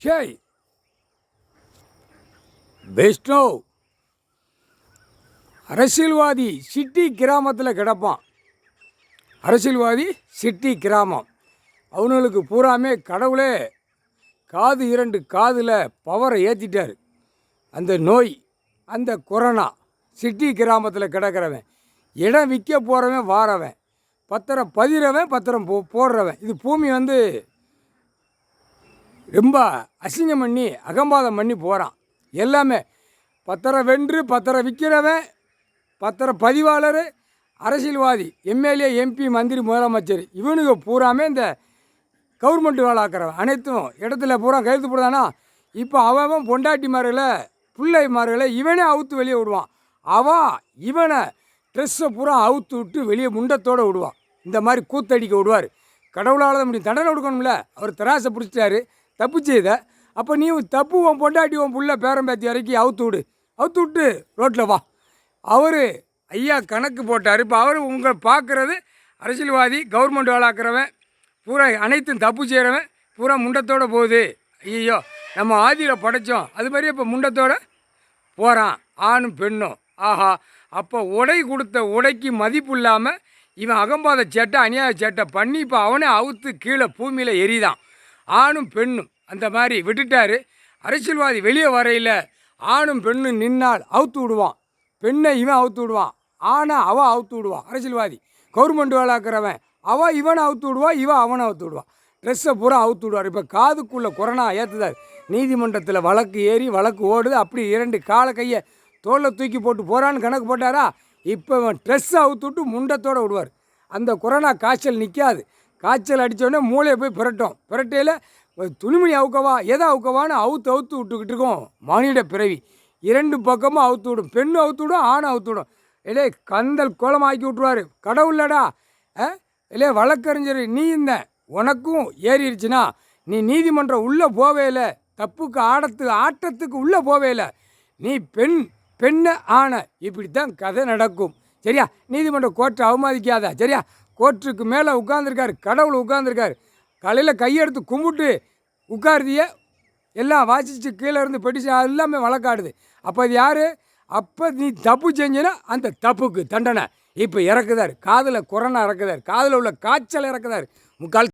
ஜெய் வைஷ்ணோ அரசியல்வாதி சிட்டி கிராமத்தில் கிடப்பான். அரசியல்வாதி சிட்டி கிராமம் அவனுங்களுக்கு பூராமே கடவுளே காது 2 காதில் பவரை ஏற்றிட்டார். அந்த நோய், அந்த கொரோனா சிட்டி கிராமத்தில் கிடக்கிறவன், இடம் விற்க போகிறவன், வாரவன், பத்திரம் பதிரவன், பத்திரம் போடுறவன், இது பூமி ரொம்ப அசிங்கம் பண்ணி அகம்பாதம் பண்ணி போகிறான். எல்லாமே பத்திரம் வென்று பத்திரம் விற்கிறவன், பத்திர பதிவாளர், அரசியல்வாதி, எம்எல்ஏ, எம்பி, மந்திரி, முதலமைச்சர், இவனுக்கு பூராமே இந்த கவர்மெண்ட் வேலை ஆக்கிறவன் அனைத்தும் இடத்துல பூரா கையெழுத்து போடுதானா. இப்போ அவன் பொண்டாட்டிமார்களை, பிள்ளைமார்களை இவனே அவுத்து வெளியே விடுவான். இவனை ட்ரெஸ்ஸை பூரா அவுத்து விட்டு வெளியே முண்டத்தோடு விடுவான். இந்த மாதிரி கூத்தடிக்க விடுவார். கடவுளால் தான் முடியும். தண்டனை கொடுக்கணும்ல. அவர் திராசை பிடிச்சிட்டாரு, தப்பு செய்த. அப்போ நீ தப்பு, உன் பொண்டாட்டி, உன் புள்ள, பேரம்பேத்தி வரைக்கும் அவுத்து விட்டு ரோட்டில் வா. அவர் ஐயா கணக்கு போட்டார். இப்போ அவர் உங்களை பார்க்குறது அரசியல்வாதி, கவர்மெண்ட் வேலாக்கிறவன், பூரா அனைத்தும் தப்பு செய்கிறவன் பூரா முண்டத்தோடு போகுது. ஐயோ நம்ம ஆதியில் படைத்தோம், அது மாதிரி இப்போ முண்டத்தோடு போகிறான், ஆணும் பெண்ணும். ஆஹா, அப்போ உடை கொடுத்த உடைக்கு மதிப்பு இல்லாமல் இவன் அகம்பாத சேட்டை, அநியாய சேட்டை பண்ணி இப்போ அவனே அவுத்து கீழே பூமியில் எரிதான். ஆணும் பெண்ணும் அந்த மாதிரி விட்டுட்டார். அரசியல்வாதி வெளியே வரையில் ஆணும் பெண்ணும் நின்னால் அவுத்து விடுவான். பெண்ணை இவன் அவுத்து விடுவான், ஆனை அவன் அவுத்து விடுவான். அரசியல்வாதி கவர்மெண்ட் வேலாக்கிறவன் இவனை அவுத்து விடுவான், இவன் அவனை அவுத்து விடுவான். ட்ரெஸ்ஸை பூரா அவுத்து விடுவார். இப்போ காதுக்குள்ளே கொரோனா ஏற்றுதார். நீதிமன்றத்தில் வழக்கு ஏறி வழக்கு ஓடுது. அப்படி 2 காலை கையை தோளில் தூக்கி போட்டு போகிறான்னு கணக்கு போட்டாரா. இப்போ இவன் ட்ரெஸ்ஸை அவுத்து விட்டு முண்டத்தோடு விடுவார். அந்த கொரோனா காய்ச்சல் நிற்காது. காய்ச்சல் அடித்தோடனே மூளையை போய் பிரட்டையில் துணிமணி அவுக்கவா எதை அவுக்கவான்னு அவுத்து விட்டுக்கிட்டு இருக்கோம். மானிட பிறவி 2 பக்கமும் அவுத்து விடும். பெண்ணு அவுத்து விடும், ஆணை அவுத்து விடும். இல்லையே கந்தல் கோலமாக்கி விட்ருவார். கடவுளடா இல்லையே வழக்கறிஞர் நீ இந்த உனக்கும் ஏறிடுச்சுன்னா நீ நீதிமன்றம் உள்ளே போவே இல்லை. தப்புக்கு ஆட்டத்துக்கு உள்ளே போவே இல்லை. நீ பெண்ணை ஆணை, இப்படித்தான் கதை நடக்கும். சரியா? நீதிமன்றம் கோர்ட்டை அவமதிக்காத. சரியா? கோர்ட்டுக்கு மேலே உட்காந்துருக்காரு, கடவுள் உட்காந்துருக்காரு. காலையில் கையெடுத்து கும்பிட்டு உட்காருதிய எல்லாம் வாசித்து கீழே இருந்து பெட்டிச்சு எல்லாமே வழக்காடுது. அப்போ அது யார்? அப்போ நீ தப்பு செஞ்சினா அந்த தப்புக்கு தண்டனை இப்போ இறக்குதார். காதில் கொரோனா இறக்குதார், காதில் உள்ள காய்ச்சல் இறக்குதார். முக்கால்